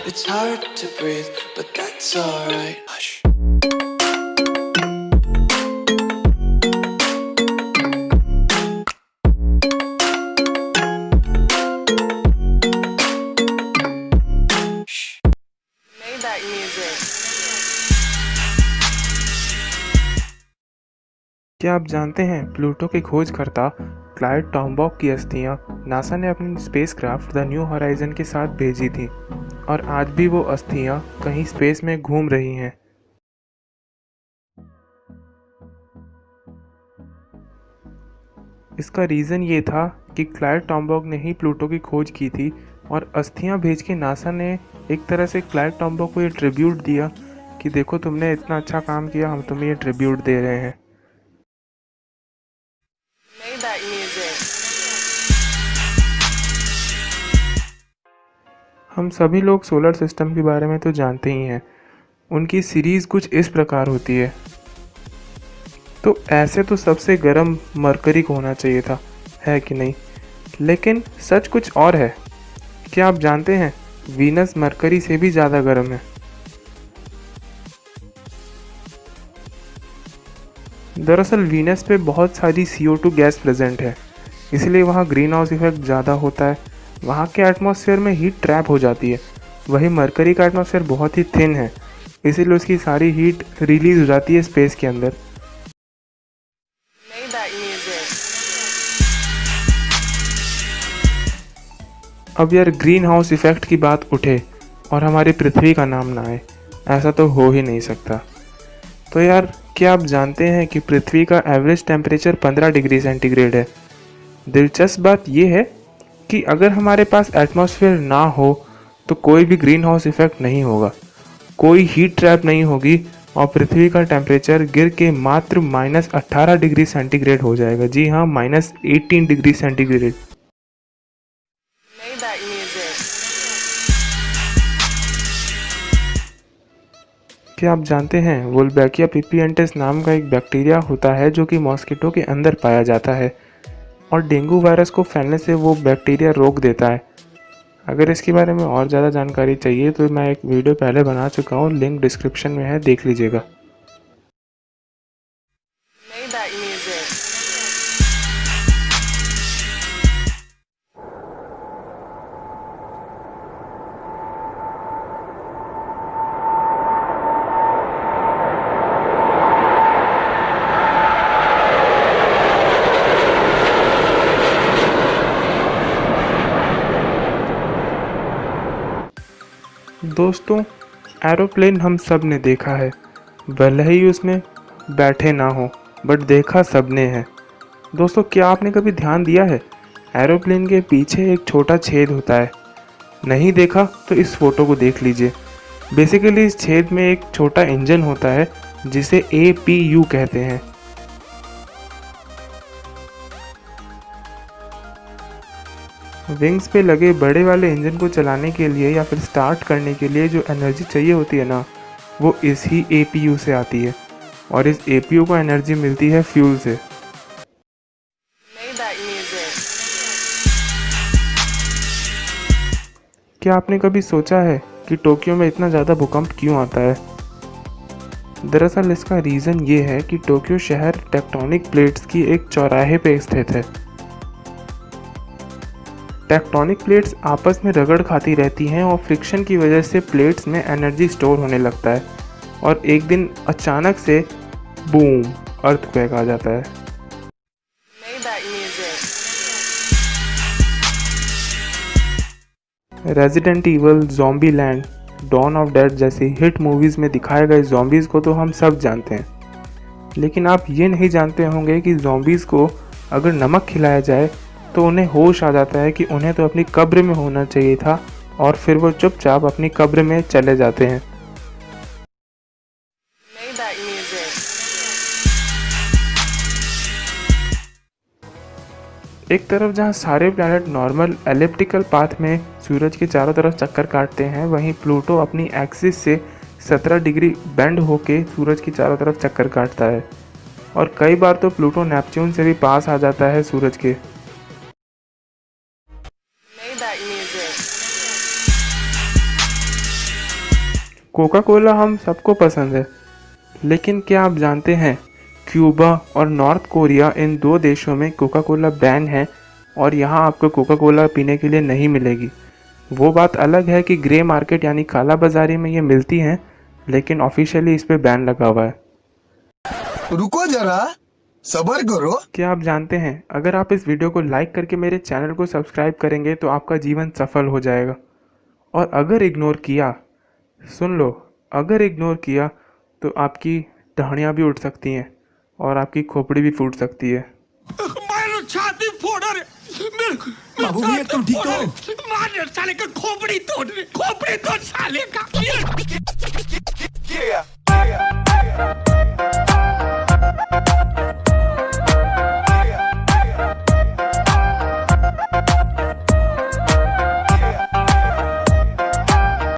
It's hard to breathe, but that's alright. Hush. Maybach music. क्या आप जानते हैं प्लूटो के खोजकर्ता क्लाइड टॉम्बॉक की अस्थियां नासा ने अपनी स्पेसक्राफ्ट द न्यू होराइजन के साथ भेजी थीं और आज भी वो अस्थियां कहीं स्पेस में घूम रही हैं। इसका रीज़न ये था कि क्लाइड टॉम्बॉक ने ही प्लूटो की खोज की थी और अस्थियां भेज के नासा ने एक तरह से क्लाइड टॉम्बॉक को ये ट्रिब्यूट दिया कि देखो तुमने इतना अच्छा काम किया, हम तुम्हें ये ट्रिब्यूट दे रहे हैं। Maybach music. हम सभी लोग सोलर सिस्टम के बारे में तो जानते ही हैं। उनकी सीरीज़ कुछ इस प्रकार होती है। तो ऐसे तो सबसे गर्म मरकरी को होना चाहिए था, है कि नहीं? लेकिन सच कुछ और है। क्या आप जानते हैं वीनस मरकरी से भी ज़्यादा गर्म है। दरअसल वीनस पे बहुत सारी CO2 गैस प्रेजेंट है, इसलिए वहाँ ग्रीन हाउस इफेक्ट ज़्यादा होता है। वहाँ के एटमॉस्फेयर में हीट ट्रैप हो जाती है। वही मरकरी का एटमॉस्फेयर बहुत ही थिन है, इसीलिए उसकी सारी हीट रिलीज हो जाती है स्पेस के अंदर। Maybach music. अब यार ग्रीन हाउस इफेक्ट की बात उठे और हमारी पृथ्वी का नाम ना आए, ऐसा तो हो ही नहीं सकता। तो यार क्या आप जानते हैं कि पृथ्वी का एवरेज टेम्परेचर 15 डिग्री सेंटीग्रेड है। दिलचस्प बात यह है कि अगर हमारे पास एटमॉस्फेयर ना हो तो कोई भी ग्रीन हाउस इफेक्ट नहीं होगा, कोई हीट ट्रैप नहीं होगी और पृथ्वी का टेम्परेचर गिर के मात्र -18 डिग्री सेंटीग्रेड हो जाएगा। जी हाँ, -18 डिग्री सेंटीग्रेड। Maybach music. क्या आप जानते हैं वोल्बैकिया पिपिएंटिस नाम का एक बैक्टीरिया होता है जो कि मॉस्किटो के अंदर पाया जाता है और डेंगू वायरस को फैलने से वो बैक्टीरिया रोक देता है। अगर इसके बारे में और ज़्यादा जानकारी चाहिए तो मैं एक वीडियो पहले बना चुका हूँ, लिंक डिस्क्रिप्शन में है, देख लीजिएगा। Maybach music. दोस्तों, एरोप्लेन हम सब ने देखा है, भले ही उसमें बैठे ना हो, बट देखा सब ने है। दोस्तों, क्या आपने कभी ध्यान दिया है एरोप्लेन के पीछे एक छोटा छेद होता है? नहीं देखा तो इस फोटो को देख लीजिए। बेसिकली इस छेद में एक छोटा इंजन होता है जिसे APU कहते हैं। विंग्स पे लगे बड़े वाले इंजन को चलाने के लिए या फिर स्टार्ट करने के लिए जो एनर्जी चाहिए होती है ना, वो इस ही APU से आती है और इस APU को एनर्जी मिलती है फ्यूल से। Maybach music. क्या आपने कभी सोचा है कि टोक्यो में इतना ज़्यादा भूकंप क्यों आता है? दरअसल इसका रीज़न ये है कि टोक्यो शहर टेक्टोनिक प्लेट्स की एक चौराहे पे स्थित है। टेक्टोनिक प्लेट्स आपस में रगड़ खाती रहती हैं और फ्रिक्शन की वजह से प्लेट्स में एनर्जी स्टोर होने लगता है और एक दिन अचानक से बूम, अर्थक्वेक आ जाता है। Maybach music. Resident Evil, Zombieland, Dawn of Dead hit हिट मूवीज़ में दिखाए गए ज़ॉम्बीज़ को तो हम सब जानते हैं, लेकिन आप ये नहीं जानते होंगे कि ज़ॉम्बीज़ को अगर नमक खिलाया जाए तो उन्हें होश आ जाता है कि उन्हें तो अपनी कब्र में होना चाहिए था और फिर वो चुपचाप अपनी कब्र में चले जाते हैं। Maybach music. एक तरफ जहां सारे प्लैनेट नॉर्मल एलिप्टिकल पाथ में सूरज के चारों तरफ चक्कर काटते हैं, वहीं प्लूटो अपनी एक्सिस से 17 डिग्री बेंड होके सूरज की चारों तरफ चक्कर काटता है और कई बार तो प्लूटो नेपच्यून से भी पास आ जाता है सूरज के। Maybach music. कोका कोला हम सबको पसंद है, लेकिन क्या आप जानते हैं क्यूबा और नॉर्थ कोरिया इन 2 देशों में कोका कोला बैन है और यहाँ आपको कोका कोला पीने के लिए नहीं मिलेगी। वो बात अलग है कि ग्रे मार्केट यानी काला बाजारी में ये मिलती हैं, लेकिन ऑफिशियली इस पे बैन लगा हुआ है। रुको जरा, सब्र करो। क्या आप जानते हैं अगर आप इस वीडियो को लाइक करके मेरे चैनल को सब्सक्राइब करेंगे तो आपका जीवन सफल हो जाएगा, और अगर इग्नोर किया, सुन लो, अगर इग्नोर किया तो आपकी टहनियाँ भी उठ सकती हैं और आपकी खोपड़ी भी फूट सकती है। छाती फोड़ रहे बाबू भैया तुम ठीक हो? मार साले का खोपड़ी तोड़ साले का